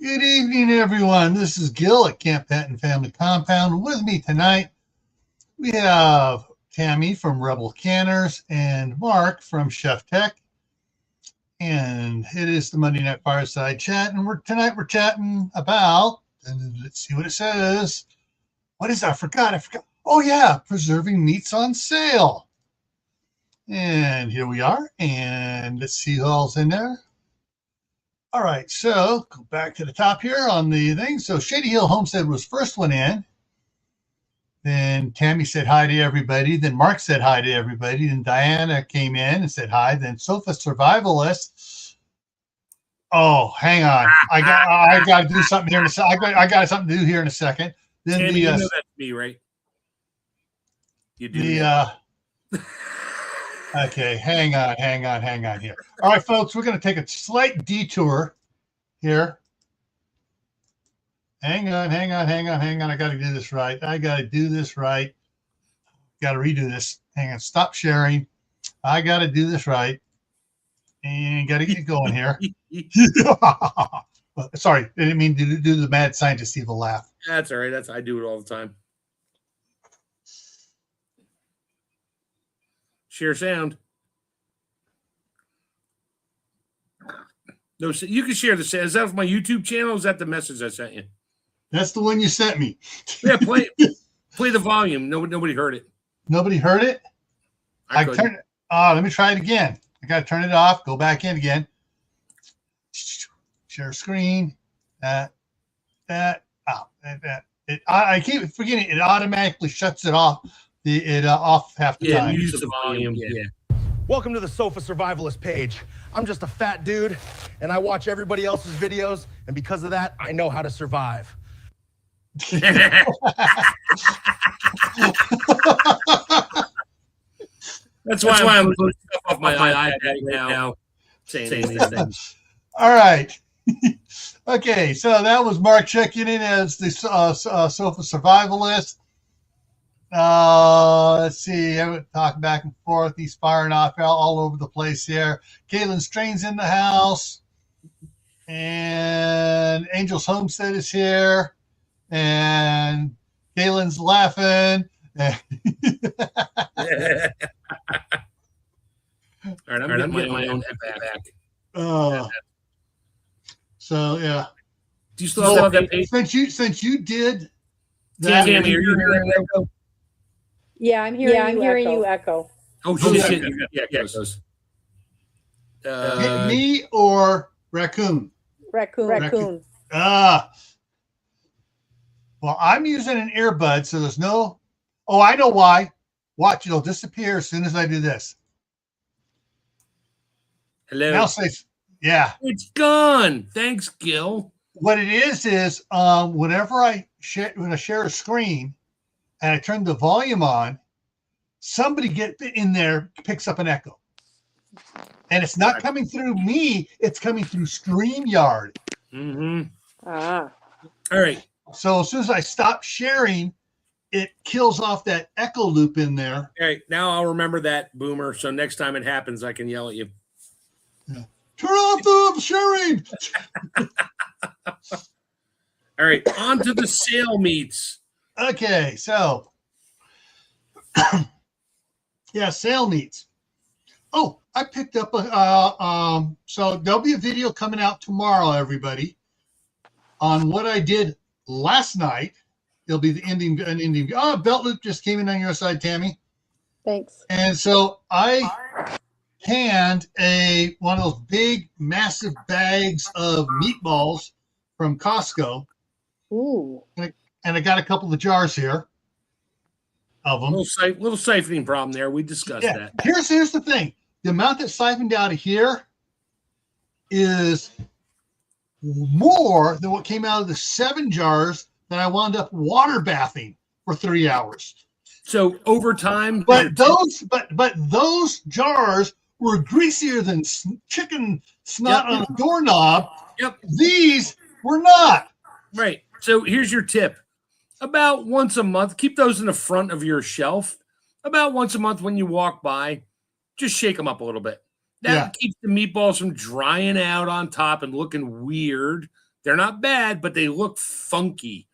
Good evening, everyone. This is Gil at Camp Patton Family Compound. With me tonight, we have Tammy from Rebel Canners and Mark from Chef Tech. And it is the Monday Night Fireside Chat. And tonight we're chatting about, and let's see what it says. What is that? I forgot. Oh, yeah, preserving meats on sale. And here we are. And let's see who all's in there. All right, so go back to the top here on the thing. So Shady Hill Homestead was first one in. Then Tammy said hi to everybody. Then Mark said hi to everybody. Then Diana came in and said hi. Then Sofa Survivalist. Oh, hang on. I got to do something here in a second. I got something to do here in a second. Then Tammy, you know that's me, right? You do. Okay, hang on here. All right, folks, we're going to take a slight detour here. Hang on. I got to do this right. Got to redo this. Hang on, stop sharing. I got to do this right. And got to get going here. Sorry, I didn't mean to do the mad scientist evil laugh. That's all right. I do it all the time. Share sound. No, you can share the sound. Is that my YouTube channel? Or is that the message I sent you? That's the one you sent me. Yeah, play the volume. Nobody heard it. Nobody heard it? I turned it. Let me try it again. I got to turn it off. Go back in again. Share screen. I keep forgetting. It automatically shuts it off. Off half the time. Use the volume. Yeah. Welcome to the Sofa Survivalist page. I'm just a fat dude, and I watch everybody else's videos, and because of that, I know how to survive. That's why I'm putting stuff off my iPad now. Saying these things. All right. Okay, so that was Mark checking in as the Sofa Survivalist. Let's see. I would talk back and forth. He's firing off all over the place here. Caitlin Strain's in the house. And Angel's Homestead is here. And Caitlin's laughing. All right, I'm getting my own back. So, yeah. Do you still have that page? Since you did that. Tammy, are you hearing that? Yeah, I'm hearing you echo. Oh, shit. Yeah, it goes. Me or Raccoon? Raccoon. Well, I'm using an earbud, so there's no... Oh, I know why. Watch, it'll disappear as soon as I do this. Hello. Now say... Yeah. It's gone. Thanks, Gil. What it is whenever I share a screen and I turn the volume on, somebody get in there picks up an echo. And it's not coming through me, it's coming through StreamYard. Mm-hmm. All right. So as soon as I stop sharing, it kills off that echo loop in there. All right. Now I'll remember that, Boomer. So next time it happens, I can yell at you. Yeah. Turn off the sharing. All right. On to the sale meats. Okay. So, yeah, sale meats. Oh, I picked up so there'll be a video coming out tomorrow, everybody, on what I did last night. It'll be an ending. Oh, Belt Loop just came in on your side, Tammy. Thanks. And so I canned one of those big, massive bags of meatballs from Costco. Ooh. And I got a couple of jars here of them. Little siphoning problem there. We discussed that. Here's the thing. The amount that's siphoned out of here is more than what came out of the 7 jars that I wound up water bathing for 3 hours. So over time, but those jars were greasier than chicken snot on a doorknob. Yep. These were not. Right. So here's your tip. About once a month, keep those in the front of your shelf. About once a month when you walk by, just shake them up a little bit. That keeps the meatballs from drying out on top and looking weird They're not bad, but they look funky.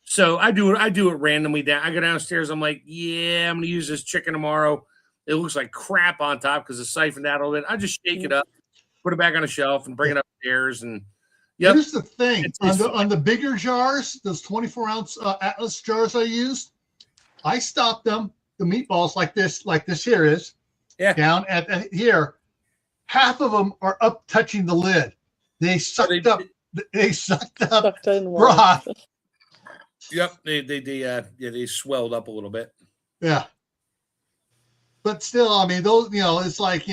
So I do it randomly. I go downstairs. I'm like, yeah, I'm gonna use this chicken tomorrow. It looks like crap on top because it's siphoned out a little bit. I just shake it up, put it back on a shelf, and bring it upstairs. And yep. Here's the thing: on the bigger jars, those 24-ounce Atlas jars I used, I stopped them. The meatballs like this here is down at here. Half of them are up touching the lid. They sucked up. They sucked up broth. Yep, they swelled up a little bit. Yeah, but still, I mean, those, it's like,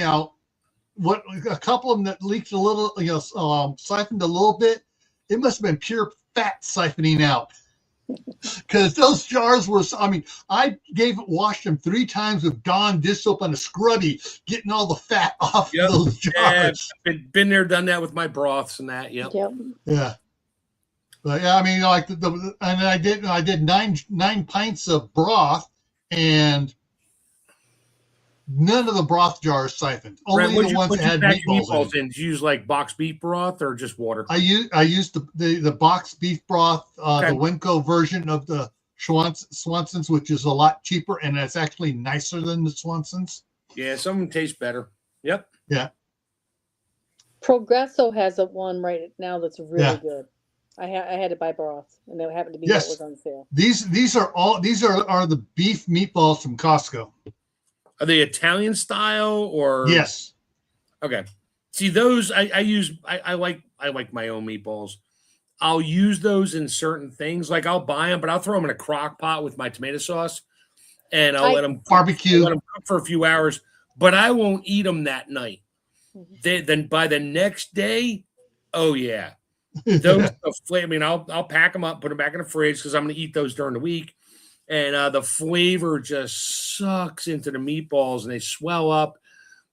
what, a couple of them that leaked a little, siphoned a little bit. It must have been pure fat siphoning out, because those jars were. I mean, I washed them 3 times with Dawn dish soap and a scrubby, getting all the fat off those jars. Yeah, been there, done that with my broths and that. Yep. Yeah. But yeah, I mean, like and I did nine pints of broth, and none of the broth jars siphoned. Only the ones that had meatballs in. Did you use like boxed beef broth or just water? I used the boxed beef broth, the Winco version of the Swanson's, which is a lot cheaper, and it's actually nicer than the Swanson's. Yeah, some of them taste better. Yep. Yeah. Progresso has one right now that's really good. I had to buy broth, and it happened to be what was on sale. These are the beef meatballs from Costco. Are they Italian style or? Yes. Okay. See, those I use. I like my own meatballs. I'll use those in certain things. Like I'll buy them, but I'll throw them in a crock pot with my tomato sauce, and I'll let them barbecue. Let them cook for a few hours. But I won't eat them that night. Then by the next day, oh yeah. Those, I mean, I'll pack them up, put them back in the fridge because I'm going to eat those during the week, and the flavor just sucks into the meatballs, and they swell up.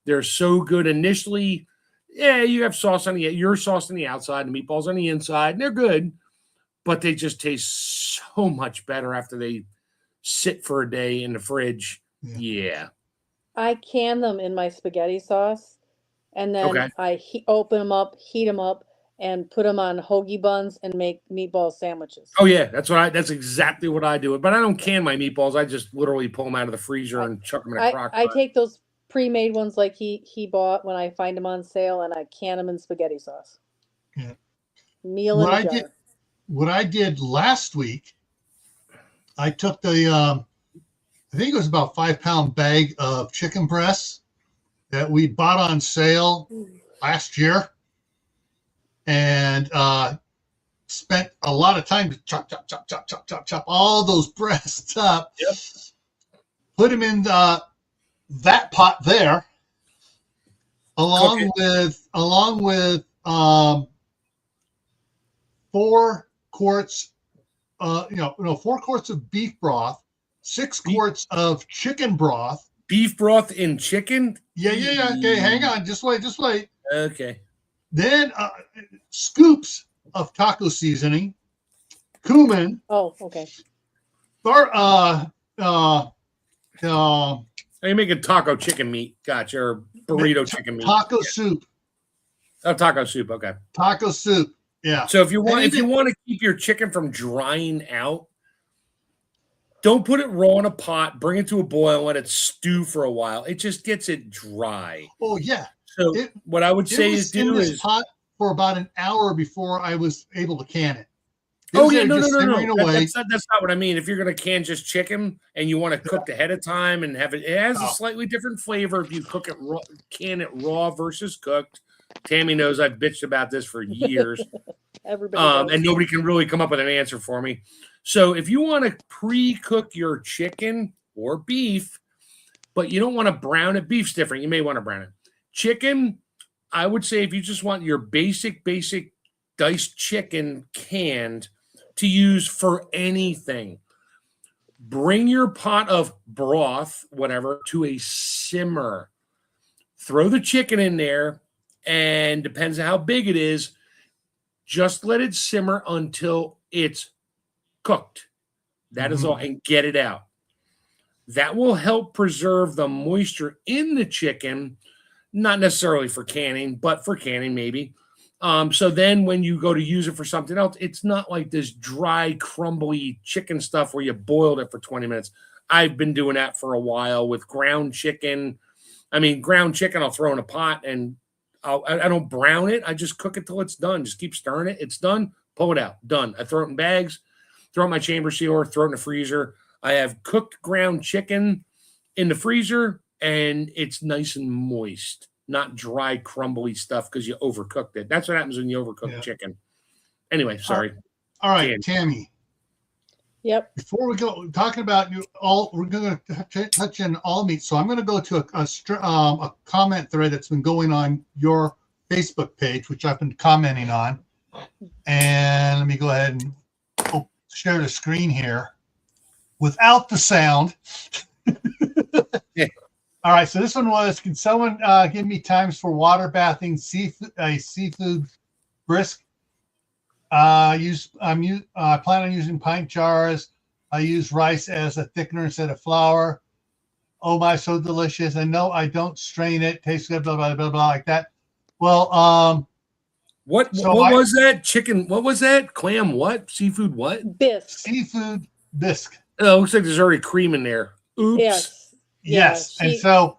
They're so good initially. Yeah, you have sauce on your sauce on the outside, and the meatballs on the inside, and they're good, but they just taste so much better after they sit for a day in the fridge. Yeah. I can them in my spaghetti sauce, and then I open them up, heat them up, and put them on hoagie buns and make meatball sandwiches. Oh yeah, that's exactly what I do. But I don't can my meatballs. I just literally pull them out of the freezer and chuck them in a crock pot. I take those pre-made ones like he bought when I find them on sale, and I can them in spaghetti sauce. Yeah. Meal in a jar. What I did last week, I took the I think it was about 5-pound bag of chicken breasts that we bought on sale last year, and spent a lot of time to chop all those breasts up. Yep. Put them in that pot there, along with 4 quarts, 4 quarts of beef broth, 6 quarts of chicken broth. Beef broth in chicken? Yeah. Okay, hang on. Just wait. Okay. Then scoops of taco seasoning, cumin. Oh, okay. You're making taco chicken meat. Gotcha. Or burrito chicken meat. Taco soup. Oh, taco soup. Okay. Taco soup. Yeah. So if you want to keep your chicken from drying out, don't put it raw in a pot. Bring it to a boil and let it stew for a while. It just gets it dry. Oh yeah. So what I would say is do this pot for about an hour before I was able to can it. No. That's not what I mean. If you're going to can just chicken and you want to cook ahead of time and have it has a slightly different flavor if you cook it raw, can it raw versus cooked. Tammy knows I've bitched about this for years. And nobody can really come up with an answer for me. So if you want to pre-cook your chicken or beef, but you don't want to brown it, beef's different. You may want to brown it. Chicken, I would say if you just want your basic diced chicken canned to use for anything, bring your pot of broth, whatever, to a simmer. Throw the chicken in there, and depends on how big it is, just let it simmer until it's cooked. That is all, and get it out. That will help preserve the moisture in the chicken, not necessarily for canning, but for canning maybe. So then when you go to use it for something else, it's not like this dry, crumbly chicken stuff where you boiled it for 20 minutes. I've been doing that for a while with ground chicken. I mean, ground chicken I'll throw in a pot, and I don't brown it. I just cook it till it's done. Just keep stirring it. It's done. Pull it out. Done. I throw it in bags, throw it in my chamber sealer, throw it in the freezer. I have cooked ground chicken in the freezer, and it's nice and moist. Not dry, crumbly stuff because you overcooked it. That's what happens when you overcook chicken. Anyway, sorry. All right, Tammy. Yep. Before we go talking about we're going to touch on all meat. So I'm going to go to a comment thread that's been going on your Facebook page, which I've been commenting on. And let me go ahead and share the screen here without the sound. Yeah. All right, so this one was, can someone give me times for water bathing seafood brisk? I plan on using pint jars. I use rice as a thickener instead of flour. Oh my, so delicious. And no, I don't strain it. Tastes good, blah, blah, blah, blah, like that. Well, what was that? Chicken, what was that? Clam what? Seafood what? Bisque. Seafood bisque. Oh, it looks like there's already cream in there. Oops. Yes. Yeah, and so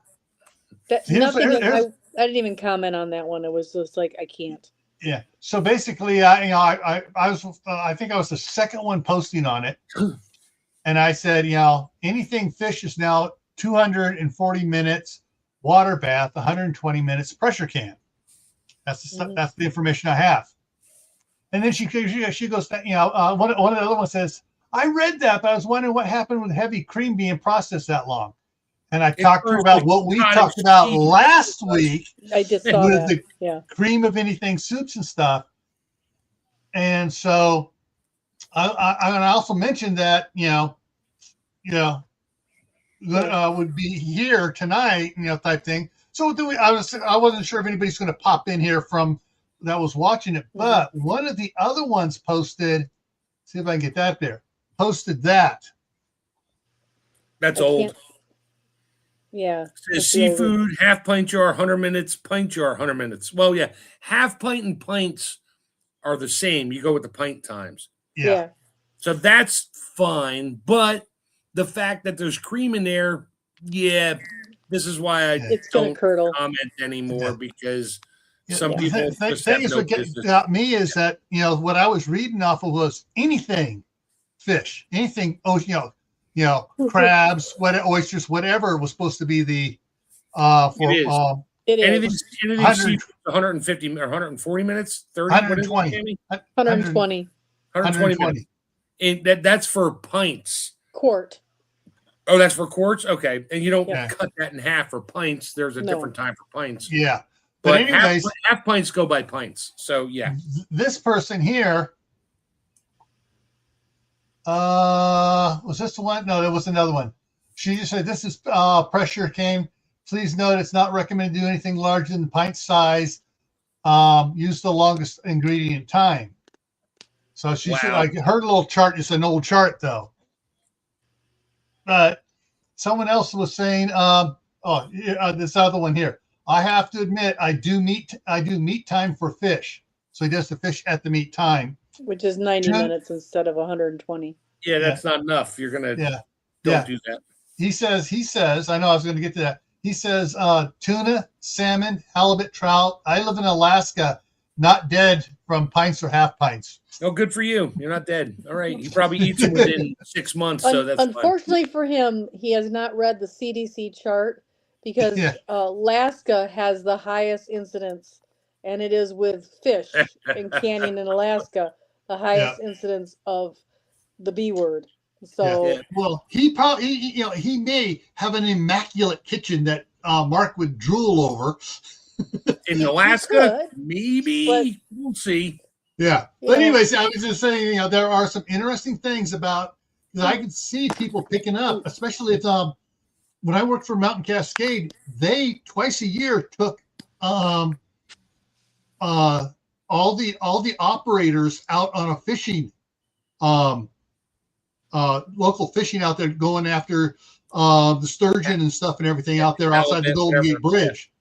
I didn't even comment on that one. It was just like, I can't. Yeah. So basically, I think I was the second one posting on it, and I said, anything fish is now 240 minutes, water bath 120 minutes, pressure can. That's the information I have. And then she goes, one of the other ones says, I read that, but I was wondering what happened with heavy cream being processed that long. And I talked to her about what we talked about last week. I just saw that. The cream of anything soups and stuff. And so I also mentioned that, would be here tonight, type thing. So I wasn't sure if anybody's going to pop in here from that was watching it, but one of the other ones posted, see if I can get that there, posted that. That's old. Yeah. It says seafood, half pint jar, 100 minutes, pint jar, 100 minutes. Well, yeah, half pint and pints are the same. You go with the pint times. Yeah. So that's fine. But the fact that there's cream in there, this is why I don't comment anymore because some people. The thing is, what got me is that, what I was reading off of was anything fish, anything, crabs, oysters, whatever was supposed to be the anything 150 or 140 minutes, 30, 120. 120 minutes. And that's for pints. Quart. Oh, that's for quarts? Okay. And you don't cut that in half for pints. There's a different time for pints. Yeah. But anyways, half pints go by pints. So yeah. This person here, was this the one? No, there was another one. She just said, this is pressure came. Please note it's not recommended to do anything larger than pint size. Use the longest ingredient time. So she said, her little chart is an old chart though. But someone else was saying, this other one here. I have to admit, I do meat time for fish. So he does the fish at the meat time. Which is 90 minutes instead of 120. Yeah, that's not enough. You're going to don't do that. He says, I know I was going to get to that. He says, tuna, salmon, halibut, trout. I live in Alaska, not dead from pints or half pints. Oh, good for you. You're not dead. All right. He probably eats them within 6 months. So that's unfortunately fine. For him, he has not read the CDC chart because Alaska has the highest incidence, and it is with fish in Canyon in Alaska, the highest incidence of the B word. So well, he probably he may have an immaculate kitchen that Mark would drool over. In Alaska, maybe we'll see. Yeah. But anyways, I was just saying, there are some interesting things about that I could see people picking up, especially if when I worked for Mountain Cascade, they twice a year took all the operators out on a fishing local fishing out there going after the sturgeon and stuff and everything out there outside the Golden Gate Bridge.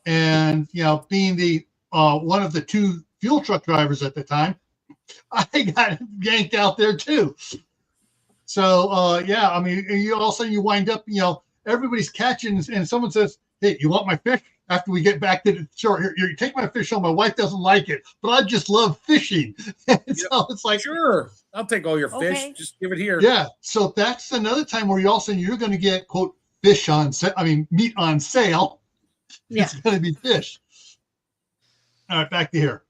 And being the one of the two fuel truck drivers at the time, I got yanked out there too. So yeah, I mean, you all of a sudden you wind up, everybody's catching, and someone says, "Hey, you want my fish?" After we get back to the shore, here, you take my fish home. My wife doesn't like it, but I just love fishing. So it's like, sure, I'll take all your fish. Just give it here. Yeah. So that's another time where you're going to get, quote, fish on sale. I mean, meat on sale. Yeah. It's going to be fish. All right, back to here.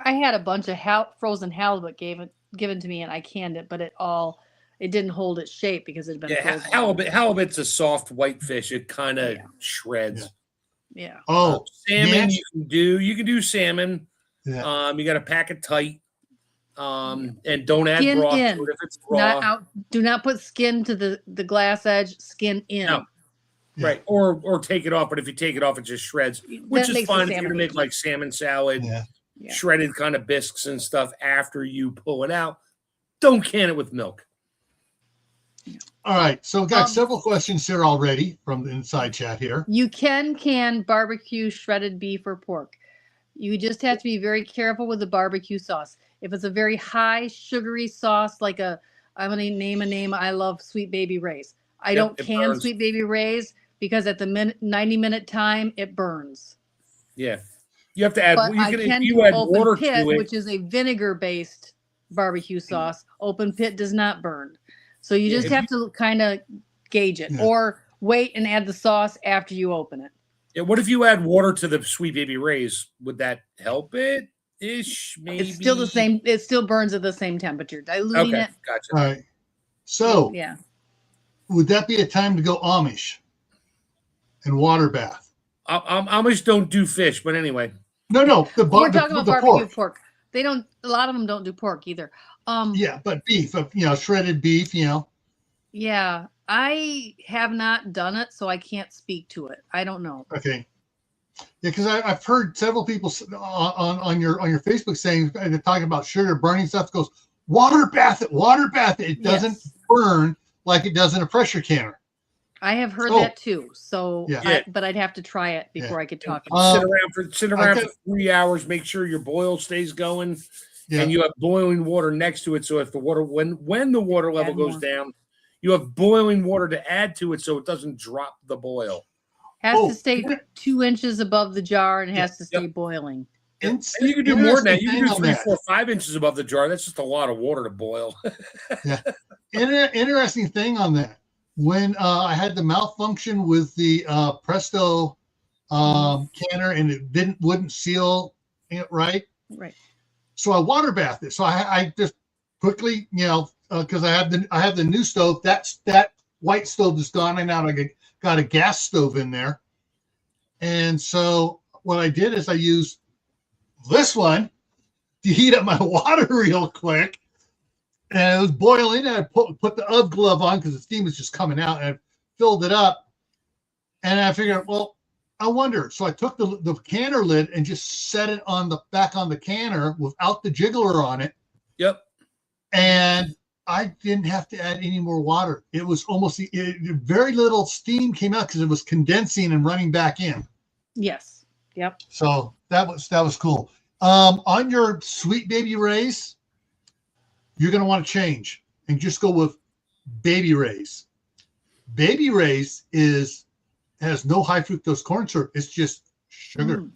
I had a bunch of frozen halibut given to me, and I canned it, but it didn't hold its shape because it had been frozen. Halibut's a soft white fish. It kind of shreds. Yeah. Oh, salmon you can do salmon. Yeah. You got to pack it tight. And don't add skin broth in. To it if it's raw. Do not put skin to the glass edge. Skin in. No. Yeah. Right. Or take it off. But if you take it off, it just shreds, which is fine if you're gonna make like salmon salad, shredded kind of bisques and stuff after you pull it out. Don't can it with milk. All right, so we've got several questions here already from the inside chat here. You can barbecue shredded beef or pork. You just have to be very careful with the barbecue sauce. If it's a very high sugary sauce, like I'm going to name a name, I love Sweet Baby Ray's. I don't can Sweet Baby Ray's because at the 90-minute time, it burns. Yeah. You have to add, if you add water to it, which is a vinegar-based barbecue sauce. Open pit does not burn. So you just have to kind of gauge it or wait and add the sauce after you open it. Yeah. What if you add water to the Sweet Baby Ray's? Would that help it? Ish, maybe. It's still the same. It still burns at the same temperature. Diluting it. Gotcha. All right. So would that be a time to go Amish and water bath? Amish don't do fish, but anyway. No. We're talking about barbecue pork. They don't. A lot of them don't do pork either. Yeah, but beef, shredded beef, Yeah, I have not done it, so I can't speak to it. I don't know. Okay. Yeah, because I've heard several people on your Facebook saying they're talking about sugar burning stuff. Goes water bath it. It doesn't burn like it does in a pressure canner. I have heard that too. So, but I'd have to try it before I could talk. Sit around for 3 hours. Make sure your boil stays going. Yeah. And you have boiling water next to it, so if the water when the water level goes down, you have boiling water to add to it, so it doesn't drop the boil. Has to stay 2 inches above the jar and has to stay boiling. And you can do more than that. You can do 3, 4, 5 inches above the jar. That's just a lot of water to boil. Yeah. Interesting thing on that. When I had the malfunction with the Presto canner and it wouldn't seal it right. Right. So I water bathed it. So I just quickly, because I have the new stove. That white stove is gone, and now I got a gas stove in there. And so what I did is I used this one to heat up my water real quick, and it was boiling. And I put the UGG glove on because the steam was just coming out, and I filled it up. And I figured, well, I wonder. So I took the canner lid and just set it back on the canner without the jiggler on it. Yep. And I didn't have to add any more water. It was almost very little steam came out because it was condensing and running back in. Yes. Yep. So that was cool. On your Sweet Baby Ray's, you're going to want to change and just go with Baby Ray's. Baby Ray's has no high fructose corn syrup. It's just sugar.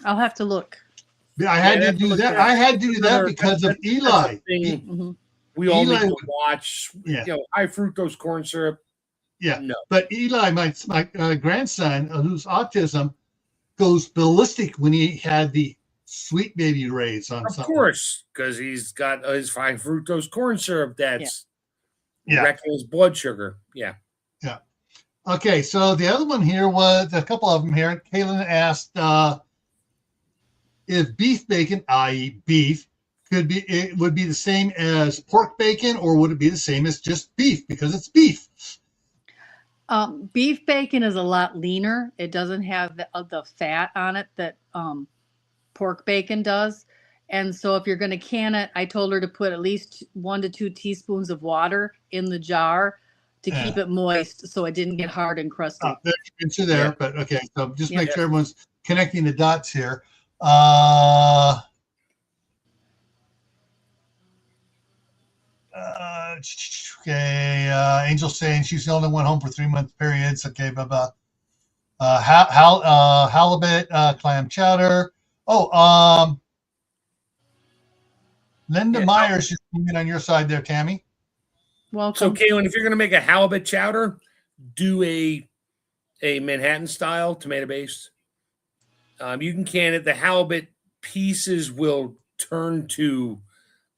I'll have to look. I had to do that. I had to do that because of Eli. We all need to watch. High fructose corn syrup. Yeah. No. But Eli, my grandson, who's autism, goes ballistic when he had the Sweet Baby Ray's on. Of course, because he's got his high fructose corn syrup. That's wrecking his blood sugar. Yeah. Yeah. Okay, so the other one here was a couple of them here. Kaylin asked if beef bacon, i.e., beef, would be the same as pork bacon, or would it be the same as just beef because it's beef? Beef bacon is a lot leaner. It doesn't have the fat on it that pork bacon does. And so if you're going to can it, I told her to put at least 1 to 2 teaspoons of water in the jar to keep it moist so it didn't get hard and crusty. There's there, but okay. So just make sure everyone's connecting the dots here. All Angel saying she's the only one home for 3-month periods. Okay, blah. Halibut, clam chowder. Linda Myers just came in on your side there, Tammy. Welcome. So, Kaylin, if you're going to make a halibut chowder, do a Manhattan style tomato based. You can can it. The halibut pieces will turn to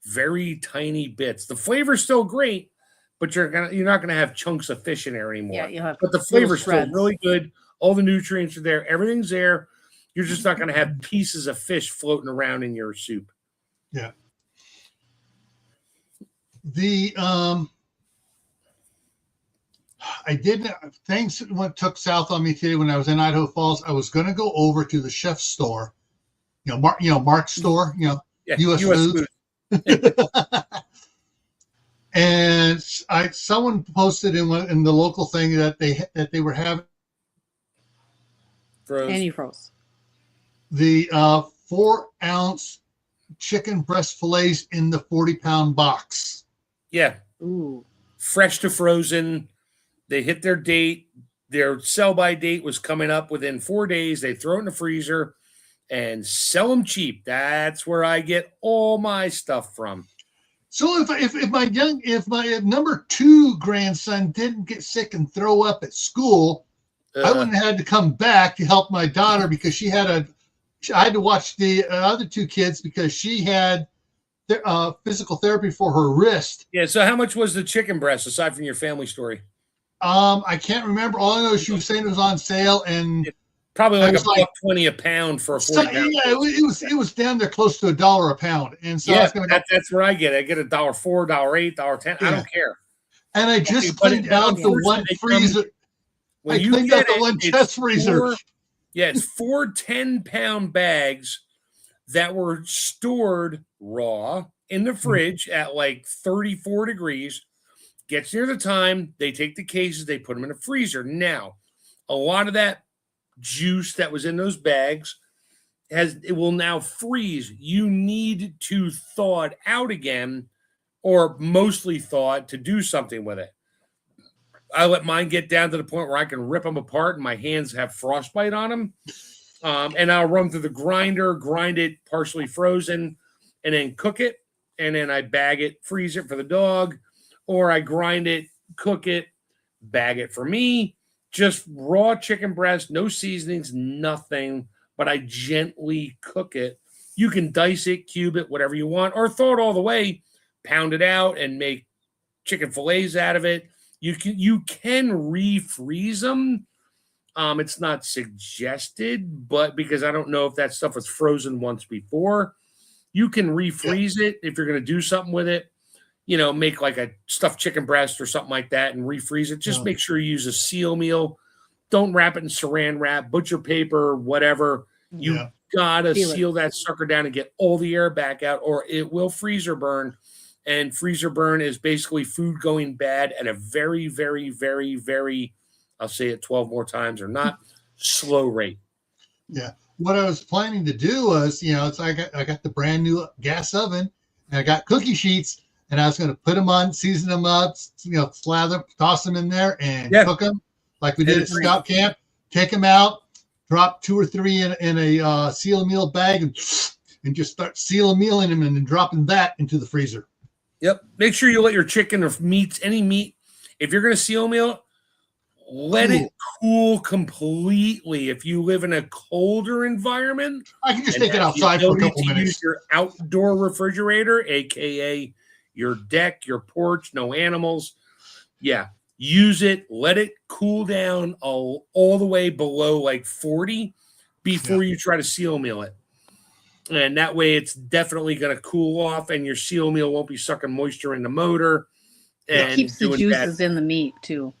very tiny bits. The flavor's still great, but you're not gonna have chunks of fish in there anymore. Yeah, you'll have. But the flavor's still really good. All the nutrients are there. Everything's there. You're just not gonna have pieces of fish floating around in your soup. Yeah. The I didn't. Things took south on me today when I was in Idaho Falls. I was going to go over to the chef's store, Mark's store, U.S. Foods. And someone posted in the local thing that they were having and you froze the 4-ounce chicken breast fillets in the 40-pound box. Yeah. Ooh. Fresh to frozen. They hit their date. Their sell-by date was coming up within 4 days. They throw it in the freezer and sell them cheap. That's where I get all my stuff from. So if my number 2 grandson didn't get sick and throw up at school, I wouldn't have had to come back to help my daughter because I had to watch the other 2 kids because she had physical therapy for her wrist. Yeah. So how much was the chicken breast aside from your family story? I can't remember. All I know is she was saying it was on sale, and probably like $1.20 a pound for a 40-pound. Yeah, it was down there close to $1 a pound, and so that's where I get it. I get $1.04, $1.08, $1.10. Yeah. I don't care. And I just cleaned out the one freezer. I cleaned out the one chest freezer. It's 4 10-pound bags that were stored raw in the fridge at like 34 degrees. Gets near the time, they take the cases, they put them in a freezer. Now, a lot of that juice that was in those bags it will now freeze. You need to thaw it out again, or mostly thaw it to do something with it. I let mine get down to the point where I can rip them apart and my hands have frostbite on them. And I'll run through the grinder, grind it partially frozen, and then cook it. And then I bag it, freeze it for the dog. Or I grind it, cook it, bag it for me. Just raw chicken breast, no seasonings, nothing. But I gently cook it. You can dice it, cube it, whatever you want, or thaw it all the way, pound it out, and make chicken fillets out of it. You can refreeze them. It's not suggested, but because I don't know if that stuff was frozen once before, you can refreeze it if you're going to do something with it. Make like a stuffed chicken breast or something like that and refreeze it. Just make sure you use a seal meal. Don't wrap it in saran wrap, butcher paper, whatever. You gotta seal that sucker down and get all the air back out, or it will freezer burn. And freezer burn is basically food going bad at a very, very, very, very, I'll say it 12 more times or not, slow rate. Yeah. What I was planning to do was, I got the brand new gas oven and I got cookie sheets. And I was going to put them on, season them up, slather, toss them in there, and cook them like we did at scout camp. Take them out, drop 2 or 3 in a seal meal bag, and just start seal mealing them and then dropping that into the freezer. Yep. Make sure you let your chicken or any meat, if you're going to seal meal, let it cool completely. If you live in a colder environment, I can just take it outside for a couple minutes. Use your outdoor refrigerator, aka your deck, your porch, no animals. Yeah. Use it. Let it cool down all the way below like 40 before you try to seal meal it. And that way it's definitely going to cool off and your seal meal won't be sucking moisture in the motor. And it keeps the juices in the meat too.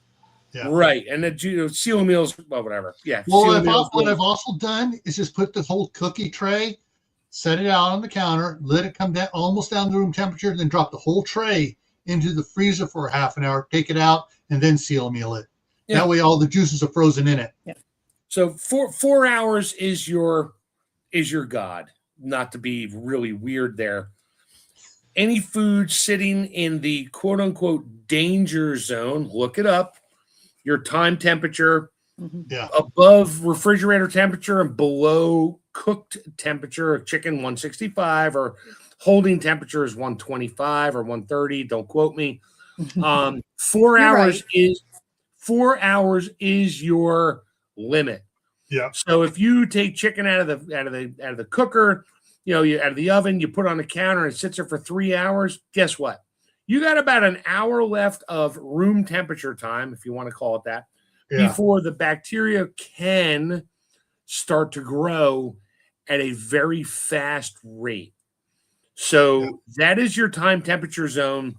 Yeah. Right. And the seal meals, well, whatever. Yeah. Well, what I've also done is just put the whole cookie tray, set it out on the counter, let it come down almost down to room temperature, then drop the whole tray into the freezer for a half an hour, take it out, and then seal meal it. Yeah. That way all the juices are frozen in it. Yeah. So 4 hours is your God, not to be really weird there. any food sitting in the quote unquote danger zone, look it up. Your time temperature above refrigerator temperature and below cooked temperature of chicken 165, or holding temperature is 125 or 130. Don't quote me. 4 hours is 4 hours is your limit. Yeah. So if you take chicken out of the cooker, you out of the oven, you put it on the counter and it sits there for 3 hours, guess what? You got about an hour left of room temperature time, if you want to call it that, before the bacteria can start to grow at a very fast rate. So that is your time temperature zone.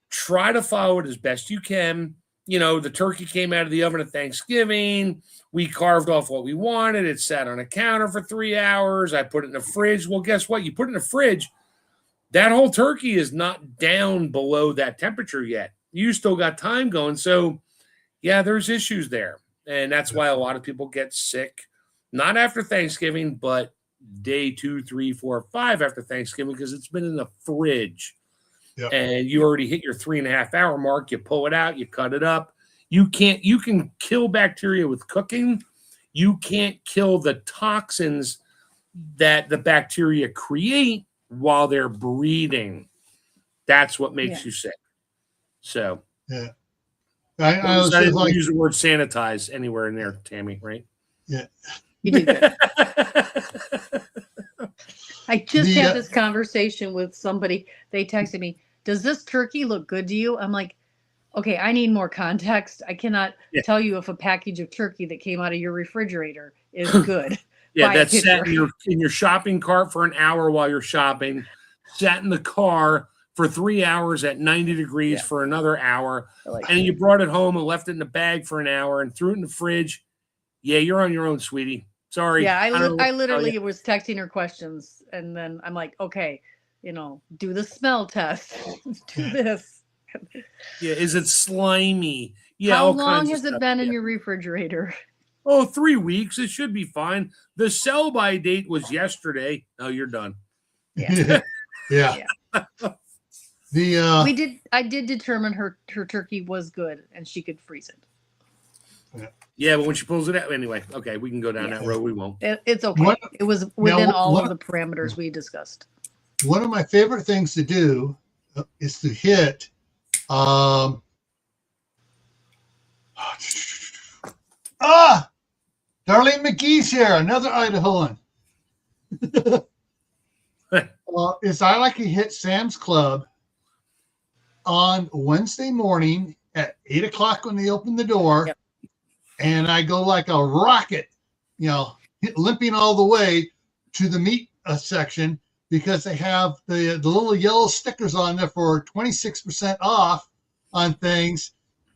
Try to follow it as best you can. The turkey came out of the oven at Thanksgiving. We carved off what we wanted. It sat on a counter for 3 hours. I put it in the fridge. Well, guess what? You put it in the fridge, that whole turkey is not down below that temperature yet. You still got time going. So, yeah, there's issues there. And that's why a lot of people get sick, not after Thanksgiving, but day 2, 3, 4, 5 after Thanksgiving, because it's been in the fridge. Yep. And you already hit your 3.5 hour mark. You pull it out, you cut it up. You can kill bacteria with cooking. You can't kill the toxins that the bacteria create while they're breeding. That's what makes you sick. So, I didn't use the word sanitize anywhere in there, Tammy, right? Yeah. You did good. I just had this conversation with somebody. They texted me, "Does this turkey look good to you?" I'm like, okay, I need more context. I cannot tell you if a package of turkey that came out of your refrigerator is good. That's sat in your shopping cart for an hour while you're shopping, sat in the car for 3 hours at 90 degrees for another hour, and then you brought it home and left it in the bag for an hour and threw it in the fridge. Yeah, you're on your own, sweetie. Sorry. Yeah, I literally was texting her questions, and then I'm like, okay, do the smell test. Do this. Yeah, is it slimy? Yeah. How long has it been in your refrigerator? Oh, 3 weeks. It should be fine. The sell-by date was yesterday. Oh, you're done. Yeah. Yeah. I did determine her turkey was good and she could freeze it. Yeah, but when she pulls it out, anyway. Okay, we can go down that road. We won't. It's okay. It was within all of the parameters we discussed. One of my favorite things to do is to hit. Darlene McGee's here, another Idahoan. Is I like to hit Sam's Club on Wednesday morning at 8 o'clock when they open the door. Yep. And I go like a rocket, limping all the way to the meat section, because they have the little yellow stickers on there for 26% off on things.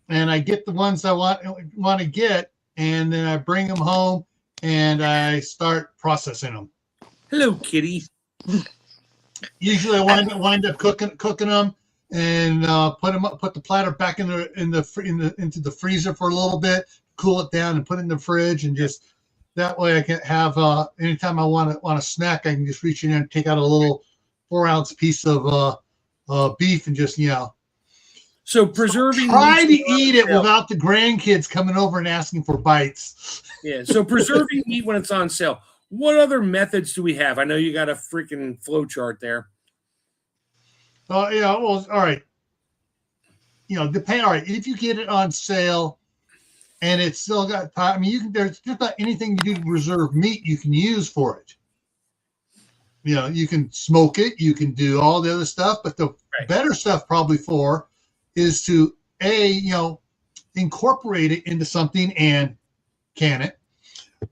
And I get the ones I want to get, and then I bring them home and I start processing them. Hello, kitty. Usually I wind up cooking them and put the platter back into the freezer for a little bit, cool it down, and put it in the fridge, and just that way I can have anytime I want a snack, I can just reach in there and take out a little 4-ounce piece of beef and just So preserving. Try to eat it without the grandkids coming over and asking for bites. Yeah. So preserving meat when it's on sale. What other methods do we have? I know you got a freaking flow chart there. Well, all right. Depend. All right, if you get it on sale, and it's still got time. I mean, there's just about anything you do to preserve meat you can use for it. You can smoke it, you can do all the other stuff, but the better stuff probably is to incorporate it into something and can it,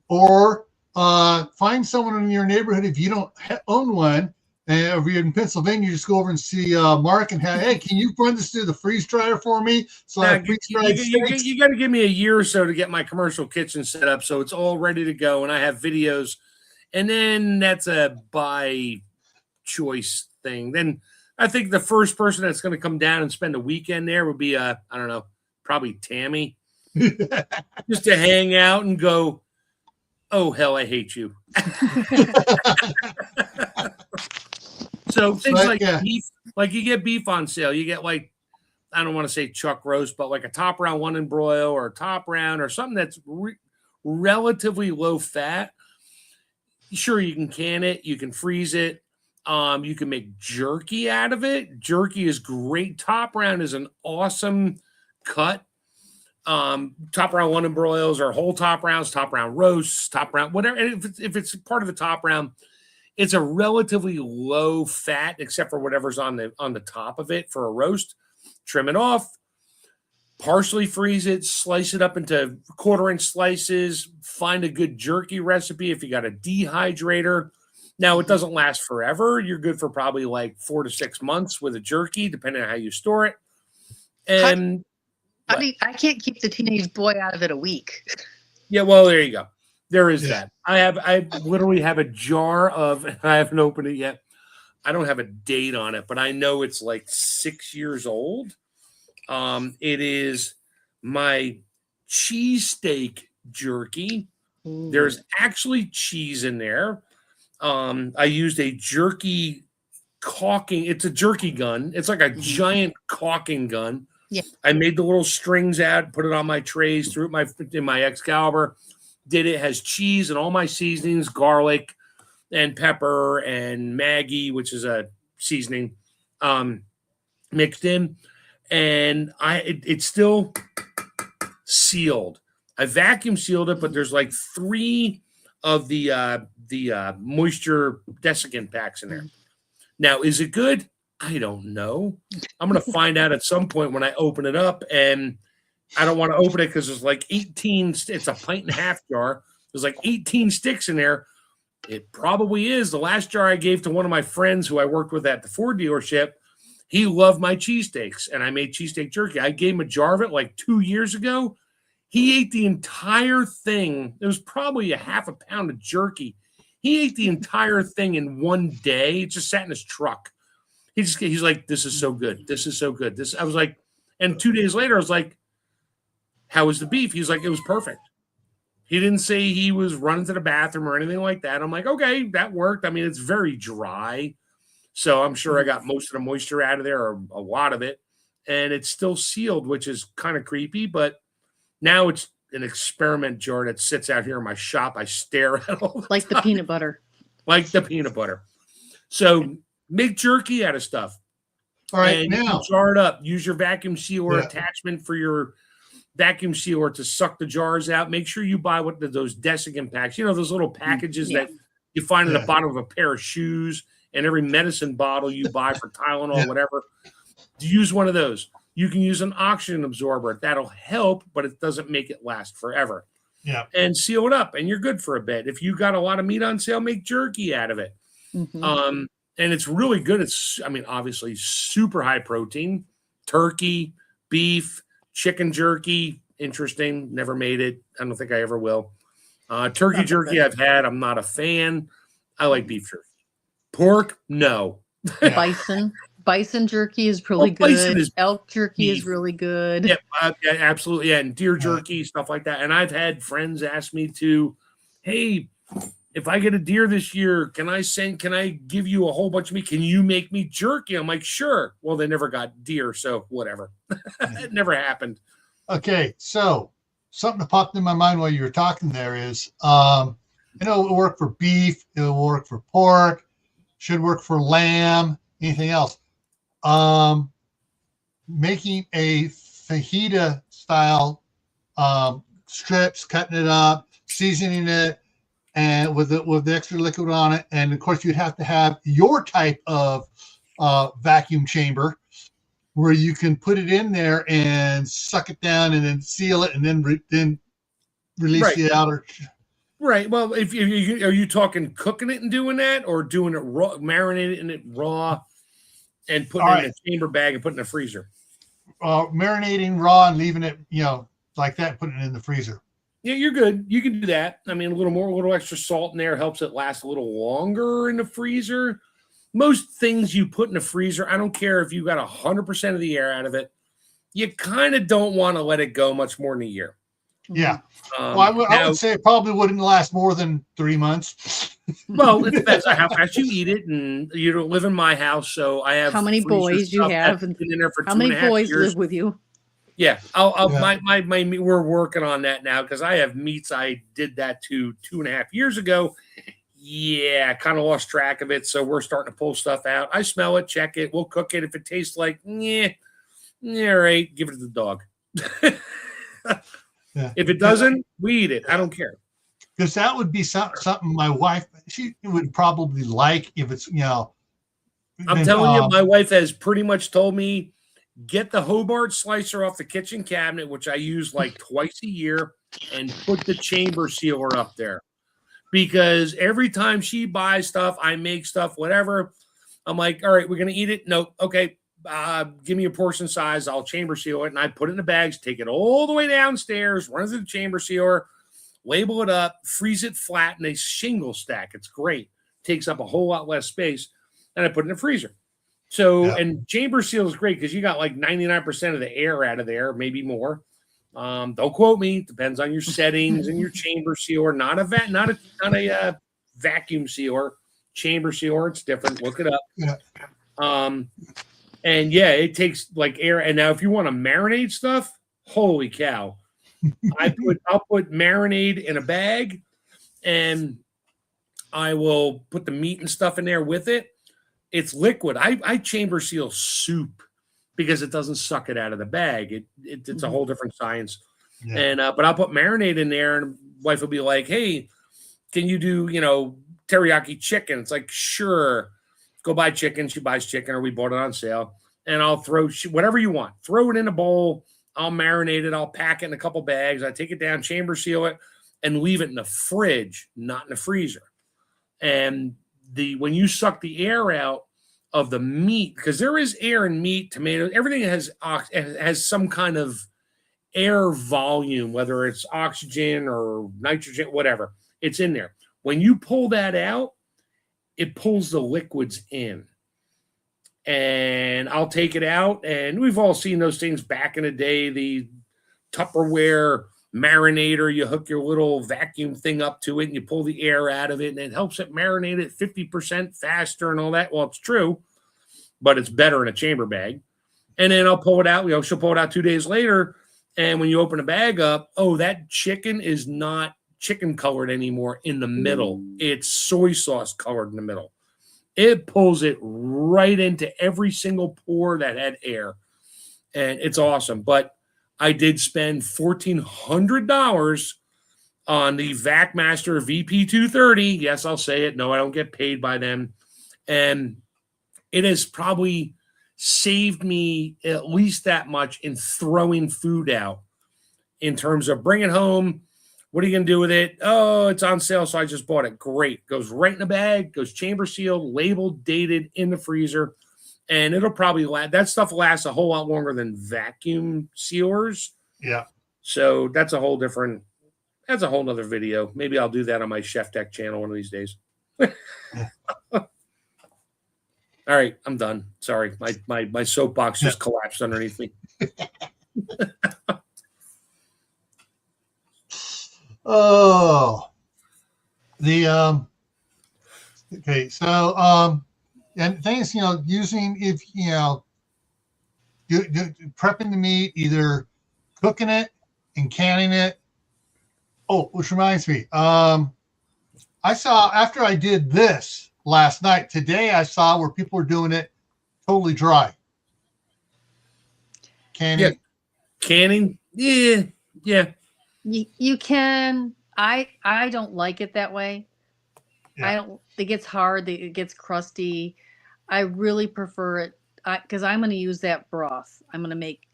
or find someone in your neighborhood if you don't own one. And if you're in Pennsylvania, you just go over and see Mark and hey, can you run this through the freeze dryer for me? So I freeze-dried steaks. You got to give me a year or so to get my commercial kitchen set up, so it's all ready to go, and I have videos. And then that's a by choice thing. Then I think the first person that's going to come down and spend a weekend there would be I don't know, probably Tammy, just to hang out and go, oh hell, I hate you. So things beef, Like you get beef on sale, you get like, I don't want to say chuck roast, but like a top round one and broil or a top round or something that's relatively low fat. Sure, you can can it, you can freeze it. You can make jerky out of it. Jerky is great. Top round is an awesome cut. Top round one and broils or whole top rounds, top round roasts, top round, whatever. And if it's part of the top round, it's a relatively low fat, except for whatever's on the top of it for a roast. Trim it off, partially freeze it, slice it up into 1/4-inch slices, find a good jerky recipe if you got a dehydrator. Now, it doesn't last forever. You're good for probably like 4 to 6 months with a jerky, depending on how you store it. And I can't keep the teenage boy out of it a week. Yeah, well, there you go. There is that. I literally have a jar of, I haven't opened it yet. I don't have a date on it, but I know it's like 6 years old. It is my cheesesteak jerky. Ooh. There's actually cheese in there. I used a jerky caulking. It's a jerky gun. It's like a giant caulking gun. Yeah. I made the little strings out, put it on my trays, threw it in my Excalibur. Did it, has cheese and all my seasonings, garlic and pepper and Maggi, which is a seasoning, mixed in. And it's still sealed. I vacuum sealed it, but there's like 3 of the moisture desiccant packs in there. Now, is it good? I don't know. I'm going to find out at some point when I open it up, and I don't want to open it because there's like 18. It's a 1.5 pint jar. There's like 18 sticks in there. It probably is. The last jar I gave to one of my friends who I worked with at the Ford dealership, he loved my cheesesteaks, and I made cheesesteak jerky. I gave him a jar of it like 2 years ago. He ate the entire thing. It was probably a 1/2 pound of jerky. He ate the entire thing in one day. It just sat in his truck. He's like, this is so good. This is so good. I was like, and 2 days later, I was like, how was the beef? He's like, it was perfect. He didn't say he was running to the bathroom or anything like that. I'm like, okay, that worked. I mean, it's very dry. So I'm sure I got most of the moisture out of there, or a lot of it. And it's still sealed, which is kind of creepy. But now it's an experiment jar that sits out here in my shop. I stare at all the like time. the peanut butter. Like the peanut butter. So make jerky out of stuff. All right, and now jar it up. Use your vacuum sealer attachment for your vacuum sealer to suck the jars out. Make sure you buy those desiccant packs. You know, those little packages that you find at the bottom of a pair of shoes, and every medicine bottle you buy for Tylenol, whatever. Use one of those. You can use an oxygen absorber. That'll help, but it doesn't make it last forever. Yeah. And seal it up, and you're good for a bit. If you got a lot of meat on sale, make jerky out of it. Mm-hmm. And it's really good. It's, I mean, obviously super high protein. Turkey, beef, chicken jerky. Interesting. Never made it. I don't think I ever will. Turkey jerky I've had. I'm not a fan. I like beef jerky. Pork, no. Bison jerky is really good. Elk jerky is really good. Yeah, absolutely. Yeah, and deer jerky, stuff like that. And I've had friends ask me to, hey, if I get a deer this year, can I give you a whole bunch of meat? Can you make me jerky? I'm like, sure. Well, they never got deer, so whatever. It never happened. Okay, so something that popped in my mind while you were talking there is, it'll work for beef, it'll work for pork, should work for lamb, anything else. Making a fajita style strips, cutting it up, seasoning it, and with the extra liquid on it, and of course you'd have to have your type of vacuum chamber where you can put it in there and suck it down and then seal it and then release it out. Right. Well, if are you talking cooking it and doing that, or doing it raw, marinating it raw, and putting it in a chamber bag and putting it in the freezer? Marinating raw and leaving it, like that, putting it in the freezer. Yeah, you're good. You can do that. I mean, a little extra salt in there helps it last a little longer in the freezer. Most things you put in the freezer, I don't care if you got 100% of the air out of it, you kind of don't want to let it go much more than a year. Yeah. Well, I would say it probably wouldn't last more than 3 months. Well, it depends on how fast you eat it, and you don't live in my house, so I have how many boys you have, been in there for how many boys years. live with you. Yeah, we're working on that now because I have meats I did that to 2.5 years ago. Yeah, kind of lost track of it, so we're starting to pull stuff out. I smell it, check it, we'll cook it. If it tastes like, all right, give it to the dog. Yeah. If it doesn't, we eat it. I don't care. Because that would be something my wife, she would probably like if it's, I'm telling you, my wife has pretty much told me, get the Hobart slicer off the kitchen cabinet, which I use like twice a year, and put the chamber sealer up there. Because every time she buys stuff, I make stuff, whatever. I'm like, all right, we're going to eat it. Nope. Okay. Give me a portion size. I'll chamber seal it. And I put it in the bags, take it all the way downstairs, run it through the chamber sealer, label it up, freeze it flat in a shingle stack. It's great. Takes up a whole lot less space. And I put it in the freezer. So, and chamber seal is great because you got like 99% of the air out of there, maybe more. Don't quote me. Depends on your settings and your chamber sealer. Not a vacuum sealer. Chamber sealer. It's different. Look it up. Yeah. And yeah, it takes like air. And now if you want to marinate stuff, holy cow. I'll put marinade in a bag and I will put the meat and stuff in there with it. It's liquid. I chamber seal soup because it doesn't suck it out of the bag. It's a whole different science. Yeah. And but I'll put marinade in there and wife will be like, hey, can you do, teriyaki chicken? It's like, sure. Go buy chicken. She buys chicken, or we bought it on sale. And I'll throw whatever you want. Throw it in a bowl. I'll marinate it. I'll pack it in a couple bags. I take it down, chamber seal it, and leave it in the fridge, not in the freezer. And when you suck the air out of the meat, because there is air in meat, tomatoes, everything has some kind of air volume, whether it's oxygen or nitrogen, whatever, it's in there. When you pull that out, it pulls the liquids in. And I'll take it out, and we've all seen those things back in the day, the Tupperware marinator. You hook your little vacuum thing up to it, and you pull the air out of it, and it helps it marinate it 50% faster and all that. Well, it's true, but it's better in a chamber bag. And then I'll pull it out. She'll pull it out 2 days later, and when you open the bag up, that chicken is not chicken colored anymore in the middle. It's soy sauce colored in the middle. It pulls it right into every single pore that had air. And it's awesome. But I did spend $1,400 on the VacMaster VP230. Yes, I'll say it. No, I don't get paid by them. And it has probably saved me at least that much in throwing food out in terms of bring it home. What are you going to do with it? Oh, it's on sale, so I just bought it. Great. Goes right in the bag, goes chamber sealed, labeled, dated, in the freezer. And it'll probably that stuff lasts a whole lot longer than vacuum sealers. Yeah. So that's a whole nother video. Maybe I'll do that on my Chef Tech channel one of these days. All right, I'm done. Sorry. My soapbox just collapsed underneath me. Oh, okay. So, and things, using, if, prepping the meat, either cooking it and canning it. Oh, which reminds me, I saw after I did this last night, today I saw where people are doing it totally dry. Canning. Yeah. Canning. Yeah. You can. I don't like it that way. Yeah. It gets hard. It gets crusty. I really prefer it because I'm going to use that broth. I'm going to make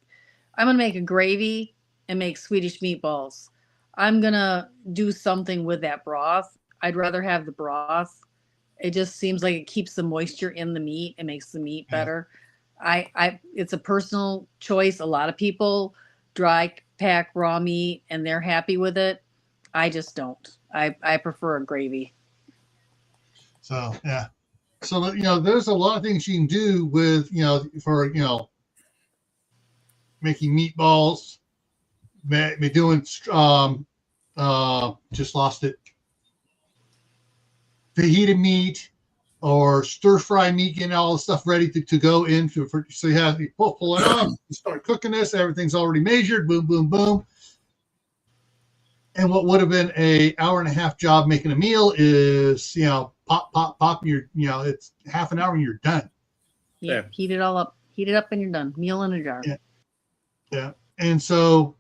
a gravy and make Swedish meatballs. I'm going to do something with that broth. I'd rather have the broth. It just seems like it keeps the moisture in the meat. It makes the meat better. It's a personal choice. A lot of people dry pack raw meat and they're happy with it. I just don't. I prefer a gravy. So yeah. So there's a lot of things you can do with for making meatballs. be doing just lost it. Fajita meat or stir fry meat, getting all the stuff ready to go in. So you pull it up, you start cooking this. Everything's already measured. Boom, boom, boom. And what would have been a hour and a half job making a meal is, pop. It's half an hour and you're done. Yeah. Heat it all up. Heat it up and you're done. Meal in a jar. Yeah. And so,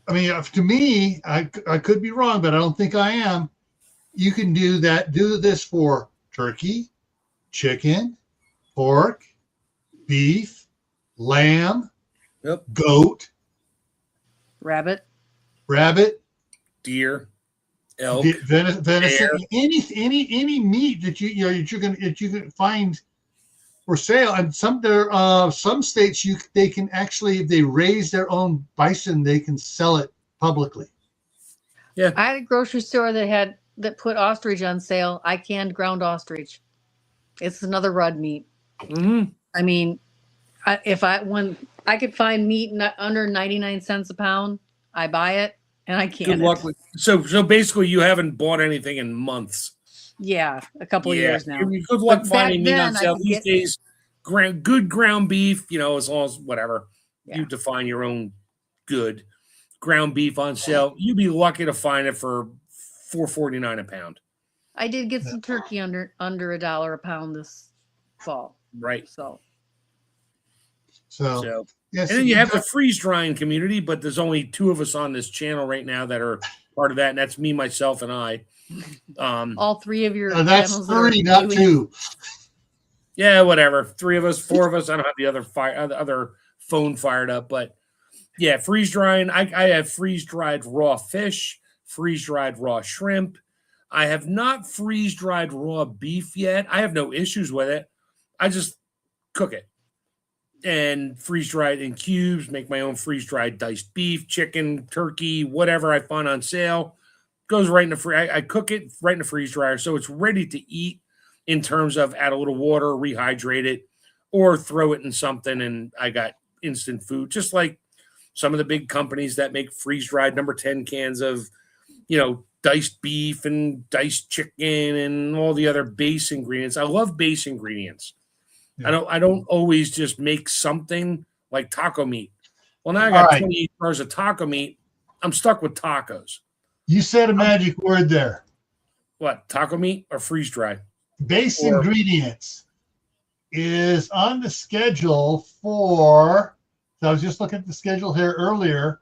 I mean, to me, I could be wrong, but I don't think I am. You can do this for turkey, chicken, pork, beef, lamb, goat, rabbit, deer, elk, venison, any meat that you can find for sale. And some states they can actually, if they raise their own bison, they can sell it publicly. Yeah, I had a grocery store that put ostrich on sale. I canned ground ostrich. It's another red meat. Mm-hmm. I mean, when I could find meat under 99 cents a pound, I buy it and I can't. Good luck with. So basically, you haven't bought anything in months. Yeah, a couple of years now. Good luck finding meat on sale these days. Good ground beef, as long as whatever you define your own good ground beef on sale. You'd be lucky to find it for $4.49 a pound. I did get some turkey under $1 a pound this fall. Right. So yes, and then you have the freeze drying community, but there's only 2 of us on this channel right now that are part of that, and that's me, myself, and I. All 3 of your that's 3, not 2. Yeah, whatever. 3 of us, 4 of us. I don't have the other phone fired up, but yeah, freeze drying. I have freeze dried raw fish, freeze dried raw shrimp. I have not freeze dried raw beef yet. I have no issues with it. I just cook it and freeze dry it in cubes, make my own freeze dried diced beef, chicken, turkey, whatever I find on sale. Goes right in the I cook it right in the freeze dryer, so it's ready to eat in terms of add a little water, rehydrate it, or throw it in something, and I got instant food. Just like some of the big companies that make freeze dried number 10 cans of, diced beef and diced chicken and all the other base ingredients. I love base ingredients. Yeah. I don't always just make something like taco meat. Well, now I got 28 jars of taco meat. I'm stuck with tacos. You said a magic word there. What, taco meat or freeze dry? Base ingredients is on the schedule for. So I was just looking at the schedule here earlier.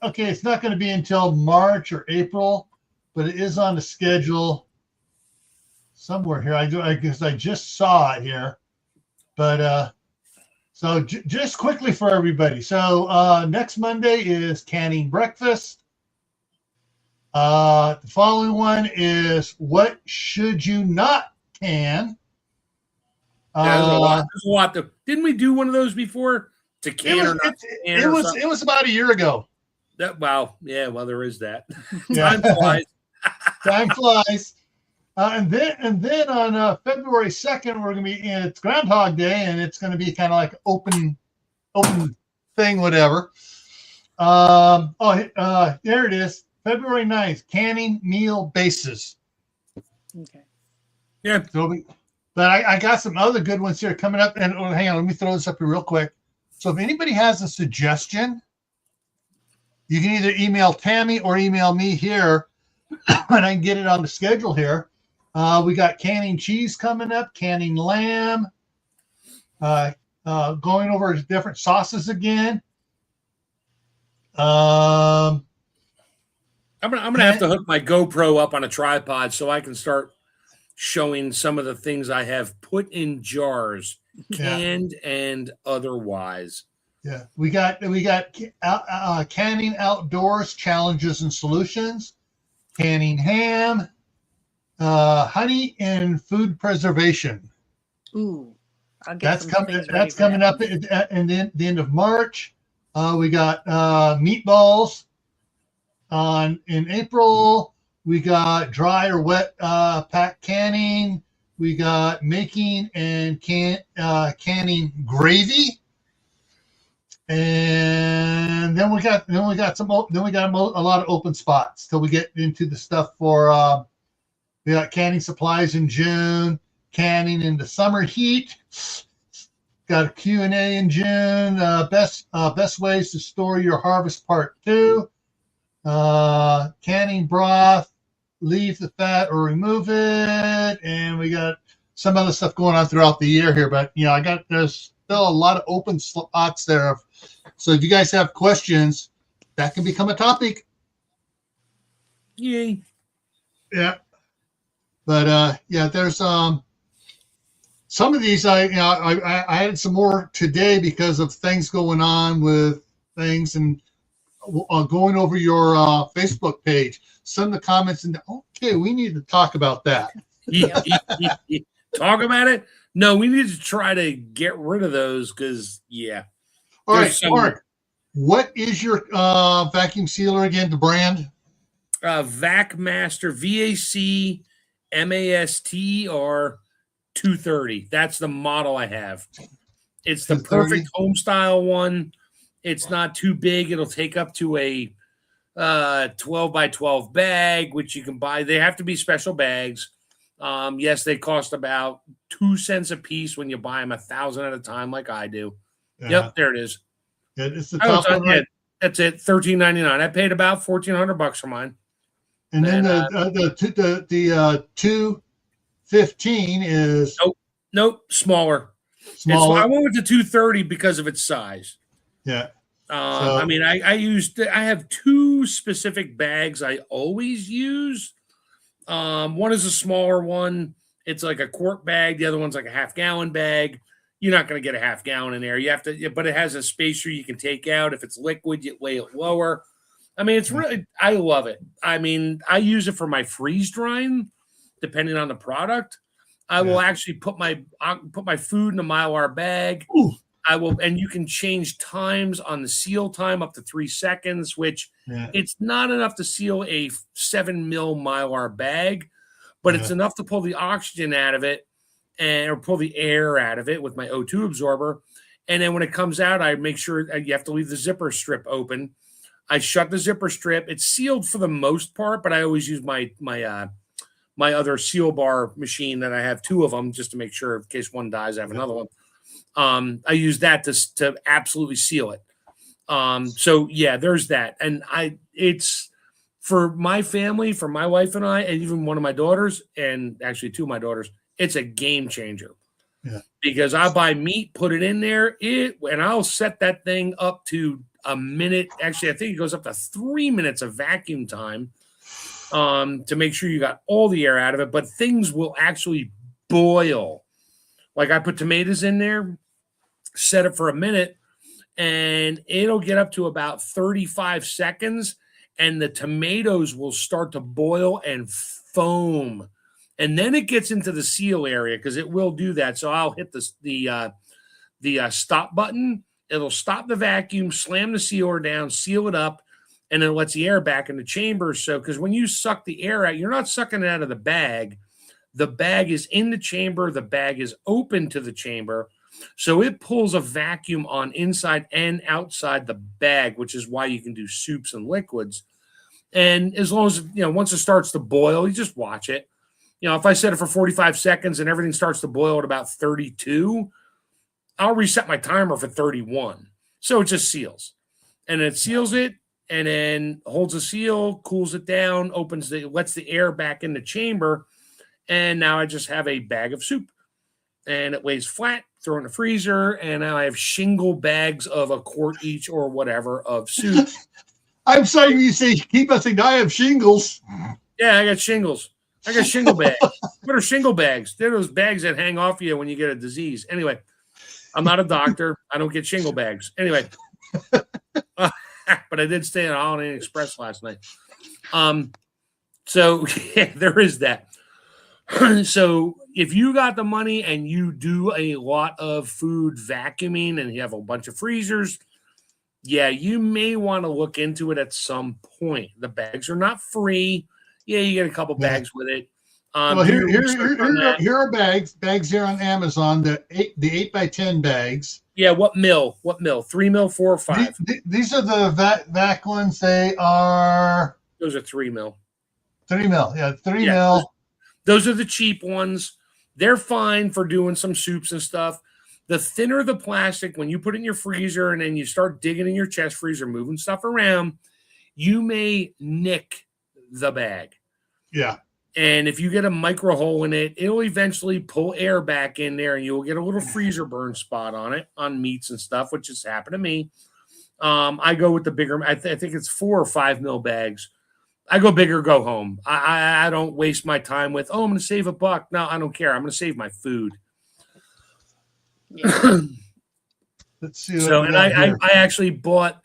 Okay, it's not going to be until March or April, but it is on the schedule somewhere here. I guess I just saw it here, but so just quickly for everybody. So next Monday is canning breakfast. The following one is what should you not can? There's a lot. Didn't we do one of those before? To can or not? It was about a year ago. Well, there is that. Time flies. Time flies. And then on February 2nd, we're going to be it's Groundhog Day, and it's going to be kind of like open thing, whatever. There it is. February 9th, canning meal bases. Okay. Yeah. But I got some other good ones here coming up. And hang on, let me throw this up here real quick. So if anybody has a suggestion, you can either email Tammy or email me here, and I can get it on the schedule here. We got canning cheese coming up, canning lamb, going over different sauces again. I'm gonna have to hook my GoPro up on a tripod so I can start showing some of the things I have put in jars, canned and otherwise. Yeah, we got canning outdoors challenges and solutions, canning ham, honey and food preservation. Ooh, that's coming up in the end of March. We got meatballs in April. We got dry or wet pack canning. We got making and canning gravy. And then we got a lot of open spots till we get into the stuff for we got canning supplies in June, canning in the summer heat. Got a Q&A in June. Best ways to store your harvest part 2. Canning broth, leave the fat or remove it, and we got some other stuff going on throughout the year here. But there's still a lot of open spots there. So if you guys have questions, that can become a topic. Yay! Yeah, but there's some of these. I added some more today because of things going on with things and going over your Facebook page. Some of the comments and okay, we need to talk about that. Talk about it? No, we need to try to get rid of those because All right, Mark, what is your vacuum sealer again, the brand? VacMaster, VACMASTER 230. That's the model I have. It's the perfect home style one. It's not too big. It'll take up to a 12 by 12 bag, which you can buy. They have to be special bags. Yes, they cost about 2 cents a piece when you buy them 1,000 at a time, like I do. Yeah. Yep, there it is. It's the top one, right? That's it. $13.99. I paid about $1,400 for mine. And then the 215 is nope, smaller. I went with the 230 because of its size. Yeah. I mean, I have 2 specific bags I always use. One is a smaller one. It's like a quart bag. The other one's like a half-gallon bag. You're not going to get a half-gallon in there. You have to, but it has a spacer you can take out. If it's liquid, you lay it lower. I mean, it's really, I love it. I mean, I use it for my freeze drying, depending on the product. I will actually put my food in a Mylar bag. Ooh. And you can change times on the seal time up to 3 seconds, which it's not enough to seal a 7 mil Mylar bag, but it's enough to pull the oxygen out of it or pull the air out of it with my O2 absorber. And then when it comes out, I make sure you have to leave the zipper strip open. I shut the zipper strip. It's sealed for the most part, but I always use my other seal bar machine that I have 2 of them just to make sure in case one dies, I have another one. I use that to absolutely seal it. So there's that. And it's for my family, for my wife and I, and even one of my daughters, and actually 2 of my daughters, it's a game changer. Yeah. Because I buy meat, put it in there, and I'll set that thing up to a minute. Actually, I think it goes up to 3 minutes of vacuum time to make sure you got all the air out of it. But things will actually boil. Like I put tomatoes in there, set it for a minute, and it'll get up to about 35 seconds, and the tomatoes will start to boil and foam. And then it gets into the seal area because it will do that. So I'll hit the stop button. It'll stop the vacuum, slam the sealer down, seal it up, and then it lets the air back in the chamber. So because when you suck the air out, you're not sucking it out of the bag. The bag is in the chamber. The bag is open to the chamber. So it pulls a vacuum on inside and outside the bag, which is why you can do soups and liquids. And as long as, once it starts to boil, you just watch it. If I set it for 45 seconds and everything starts to boil at about 32, I'll reset my timer for 31. So it just seals. And it seals it and then holds the seal, cools it down, lets the air back in the chamber. And now I just have a bag of soup. And it lays flat, throw in the freezer, and now I have shingle bags of a quart each or whatever of soup. I'm sorry you say keep us saying I have shingles. Yeah, I got shingles. I got shingle bags. What are shingle bags? They're those bags that hang off you when you get a disease. Anyway, I'm not a doctor. I don't get shingle bags. Anyway, but I did stay at Holiday Inn Express last night. So there is that. So if you got the money and you do a lot of food vacuuming and you have a bunch of freezers, you may want to look into it at some point. The bags are not free. Yeah, you get a couple bags with it. Well, here are bags here on Amazon. The 8x10 bags. Yeah, what mil? What mil? 3 mil, 4 or 5? These are the vac ones. They are. Those are 3 mil. 3 mil. Yeah, 3 mil. Those are the cheap ones. They're fine for doing some soups and stuff. The thinner the plastic, when you put it in your freezer and then you start digging in your chest freezer, moving stuff around, you may nick the bag. Yeah. And if you get a micro hole in it, it'll eventually pull air back in there and you'll get a little freezer burn spot on it, on meats and stuff, which has happened to me. I go with the bigger, I think it's 4 or 5 mil bags. I go bigger, go home. I don't waste my time with, I'm going to save $1. No, I don't care. I'm going to save my food. Yeah. Let's see. So, and I actually bought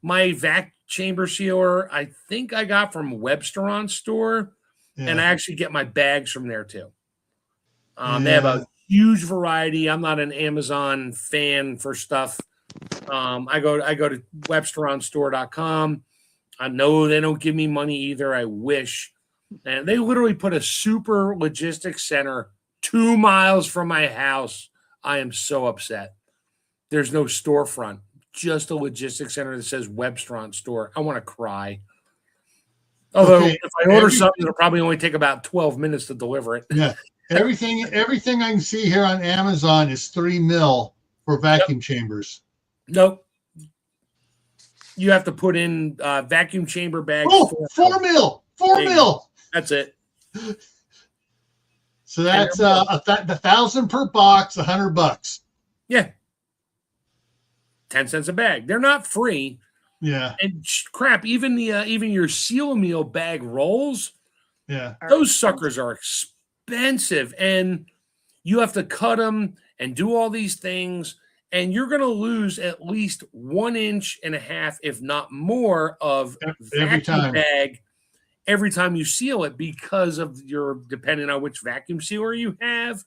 my vac chamber sealer. I think I got from Websteron store, and I actually get my bags from there too. They have a huge variety. I'm not an Amazon fan for stuff. I go to websteronstore.com. I know they don't give me money either. I wish. And they literally put a super logistics center 2 miles from my house. I am so upset. There's no storefront, just a logistics center that says Websteron store. I want to cry. Although if I order something, it'll probably only take about 12 minutes to deliver it. Yeah. Everything I can see here on Amazon is 3 mil for vacuum chambers. Nope. You have to put in vacuum chamber bags. Oh, 4 mil. 4 mil. That's it. So that's the 1,000 per box, $100. Yeah. 10 cents a bag. They're not free. Yeah. And crap, even your seal meal bag rolls. Yeah. Those suckers are expensive, and you have to cut them and do all these things, and you're going to lose at least 1.5 inches, if not more, of vacuum bag every time you seal it because of depending on which vacuum sealer you have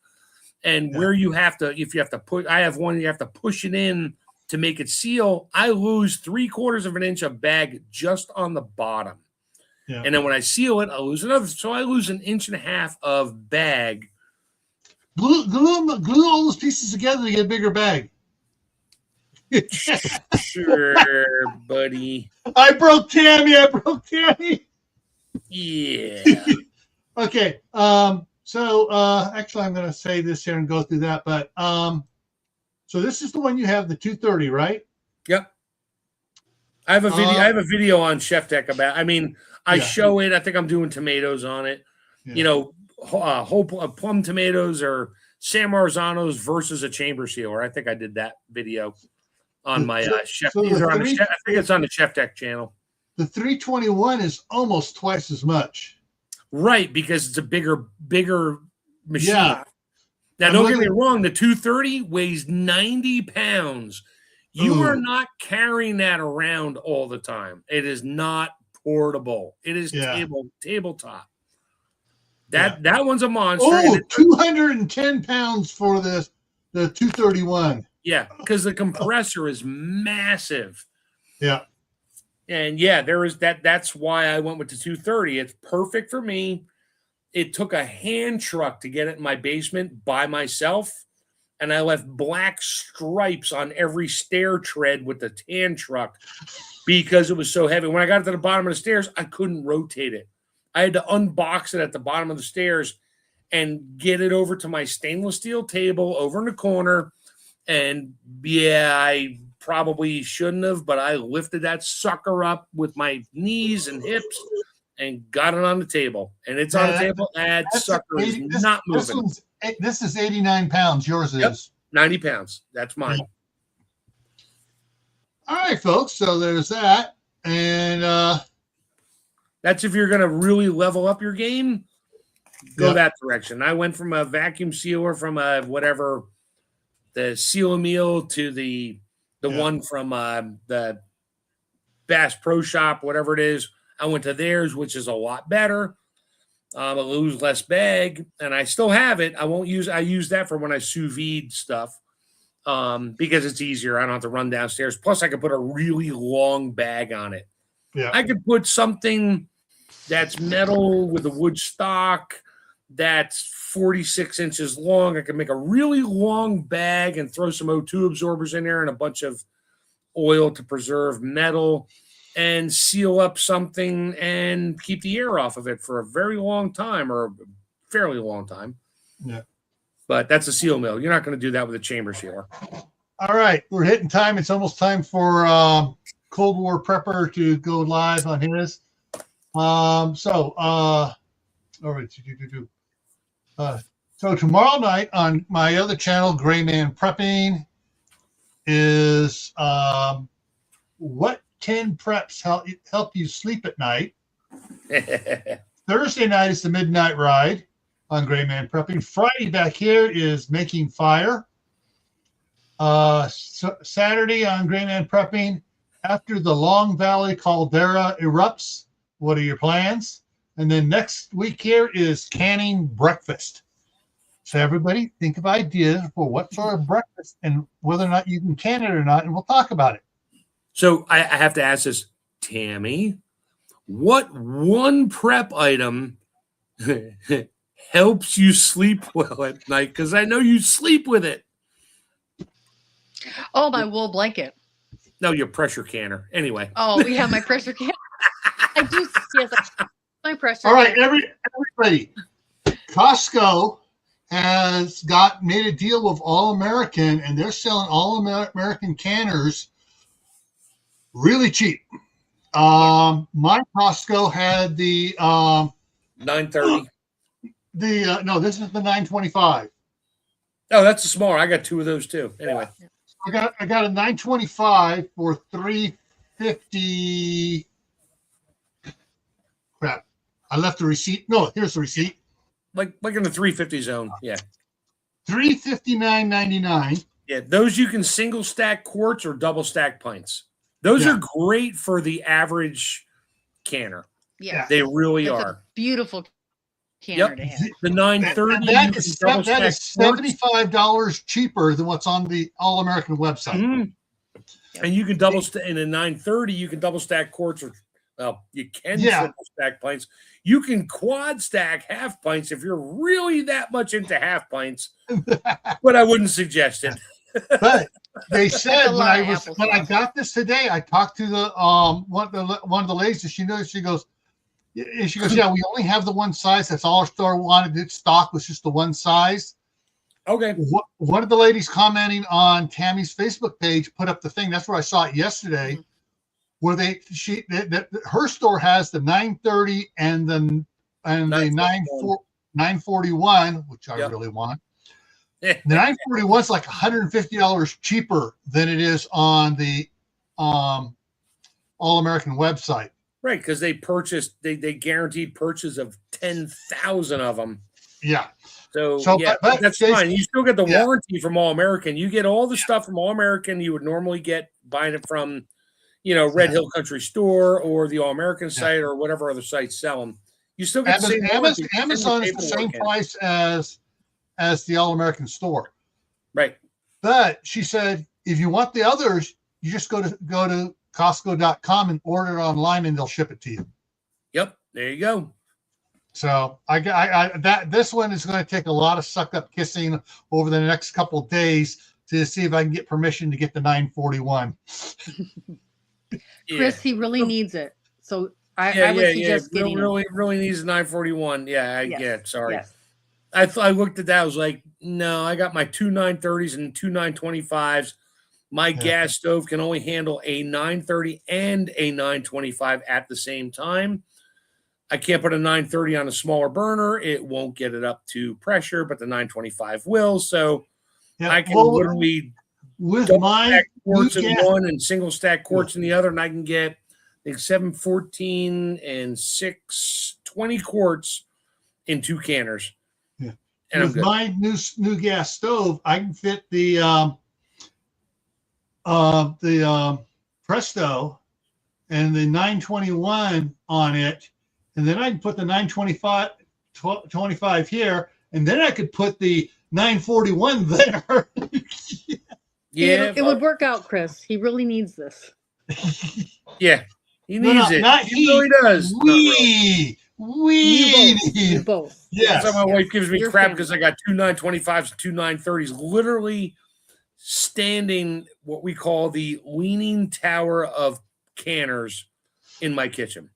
and where you have to, if you have to put, I have one, you have to push it in to make it seal. I lose 3/4 of an inch of bag just on the bottom. Yeah. And then when I seal it, I lose another. So I lose 1.5 inches of bag. Glue all those pieces together to get a bigger bag. Sure, buddy. I broke Tammy. Yeah. Okay. So actually, I'm going to say this here and go through that. But so this is the one you have, the 230, right? Yep. I have a video. I have a video on Chef Tech about. I mean, I show it. I think I'm doing tomatoes on it. Yeah. You know, whole plum tomatoes or San Marzanos versus a chamber sealer. I think I did that video on my Chef. So these are on the Chef, I think it's on the Chef Tech channel. The 321 is almost twice as much. Right, because it's a bigger machine. Yeah. Now, don't get me wrong. The 230 weighs 90 pounds. You are not carrying that around all the time. It is not portable. It is tabletop. That one's a monster. Oh, 210 pounds for the 231. Yeah, because the compressor is massive. Yeah. And there is that. That's why I went with the 230. It's perfect for me. It took a hand truck to get it in my basement by myself. And I left black stripes on every stair tread with the hand truck because it was so heavy. When I got to the bottom of the stairs, I couldn't rotate it. I had to unbox it at the bottom of the stairs and get it over to my stainless steel table over in the corner. And I probably shouldn't have, but I lifted that sucker up with my knees and hips and got it on the table. And it's on the table. That sucker is not moving. This is 89 pounds. Yours is 90 pounds. That's mine. All right, folks. So there's that. And that's if you're going to really level up your game, go that direction. I went from a vacuum sealer from the Seal Meal to the one from the Bass Pro Shop, whatever it is. I went to theirs, which is a lot better. I lose less bag, and I still have it. I use that for when I sous vide stuff because it's easier. I don't have to run downstairs. Plus, I could put a really long bag on it. Yeah. I could put something that's metal with a wood stock that's 46 inches long. I can make a really long bag and throw some O2 absorbers in there and a bunch of oil to preserve metal and seal up something and keep the air off of it for a very long time, or a fairly long time. Yeah. But that's a seal mill. You're not going to do that with a chamber sealer. All right, we're hitting time. It's almost time for Cold War Prepper to go live on his. So tomorrow night on my other channel, Gray Man Prepping, is what 10 preps help you sleep at night. Thursday night is the Midnight Ride on Gray Man Prepping. Friday back here is Making Fire. Saturday on Gray Man Prepping, after the Long Valley caldera erupts, what are your plans? And then next week here is canning breakfast. So everybody think of ideas for what sort of breakfast and whether or not you can can it or not, and we'll talk about it. So I have to ask this, Tammy, what one prep item helps you sleep well at night? Because I know you sleep with it. Oh, my wool blanket. No, your pressure canner. Anyway. Oh, we have my pressure canner. I do. Yes, my pressure. All right, everybody. Costco has made a deal with All American, and they're selling All American canners really cheap. My Costco had the 930. No, this is the 925. Oh, that's a smaller. I got two of those too. Anyway. I got a 925 for $350. Crap. I left the receipt. No, here's the receipt. Like in the 350 zone. Yeah. $359.99. Yeah, those you can single stack quarts or double stack pints. Those are great for the average canner. Yeah. They really It's are. a beautiful canner to have. The 930. That is $75 cheaper than what's on the All American website. Mm-hmm. And you can double stack in a 930. You can double stack quarts, or you can triple stack pints. You can quad stack half pints if you're really that much into half pints, but I wouldn't suggest it. But they said when I got this today, I talked to the one of the ladies. She goes, yeah, we only have the one size. That's all our store wanted. Its stock was just the one size. Okay. One of the ladies commenting on Tammy's Facebook page put up the thing. That's where I saw it yesterday, where her store has the 930 and the 941, which I really want. The 941 is like $150 cheaper than it is on the All American website. Right, because they guaranteed purchase of 10,000 of them. Yeah. So yeah, but that's fine. You still get the warranty from All American. You get all the stuff from All American you would normally get buying it from, Red Hill Country Store or the All American site or whatever other sites sell them. You still get Amazon is the same price as the All American store. Right. But she said if you want the others, you just go to Costco.com and order it online, and they'll ship it to you. Yep, there you go. So this one is going to take a lot of suck up kissing over the next couple of days to see if I can get permission to get the 941. Chris, he really needs it. So I would suggest getting really needs a 941. Yeah, I get. Sorry. Yes. I looked at that. I was like, no, I got my two 930s and two 925s. My gas stove can only handle a 930 and a 925 at the same time. I can't put a 930 on a smaller burner. It won't get it up to pressure, but the 925 will. So I can literally with my stack quarts in one and single stack quarts in the other, and I can get 714 and 620 quarts in two canners. Yeah. And with my new gas stove, I can fit the Presto and the 921 on it, and then I can put the 925 here, and then I could put the 941 there. It would work out, Chris. He really needs this. Yeah, he needs it. He really does. We you both. Yes. That's why my wife gives me Your crap family. because I got 2 925s and 2 930s literally standing what we call the leaning tower of canners in my kitchen.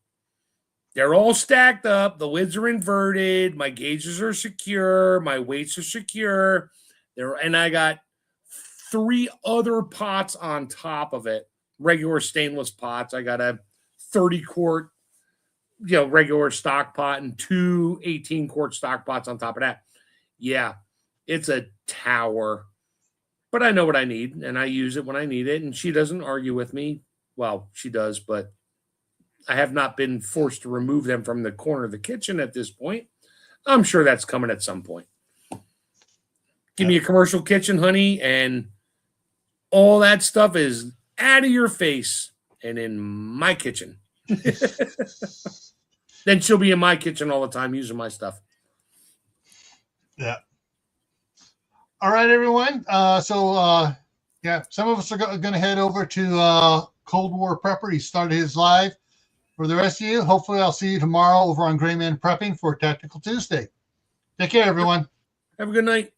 They're all stacked up. The lids are inverted. My gauges are secure. My weights are secure. And I got 3 other pots on top of it, regular stainless pots. I got a 30-quart, regular stock pot and 2 18-quart stock pots on top of that. Yeah, it's a tower. But I know what I need, and I use it when I need it, and she doesn't argue with me. Well, she does, but I have not been forced to remove them from the corner of the kitchen at this point. I'm sure that's coming at some point. Give me a commercial kitchen, honey, and all that stuff is out of your face and in my kitchen. Then she'll be in my kitchen all the time using my stuff. Yeah. All right, everyone. Some of us are going to head over to Cold War Prepper. He started his live. For the rest of you, hopefully I'll see you tomorrow over on Gray Man Prepping for Tactical Tuesday. Take care, everyone. Have a good night.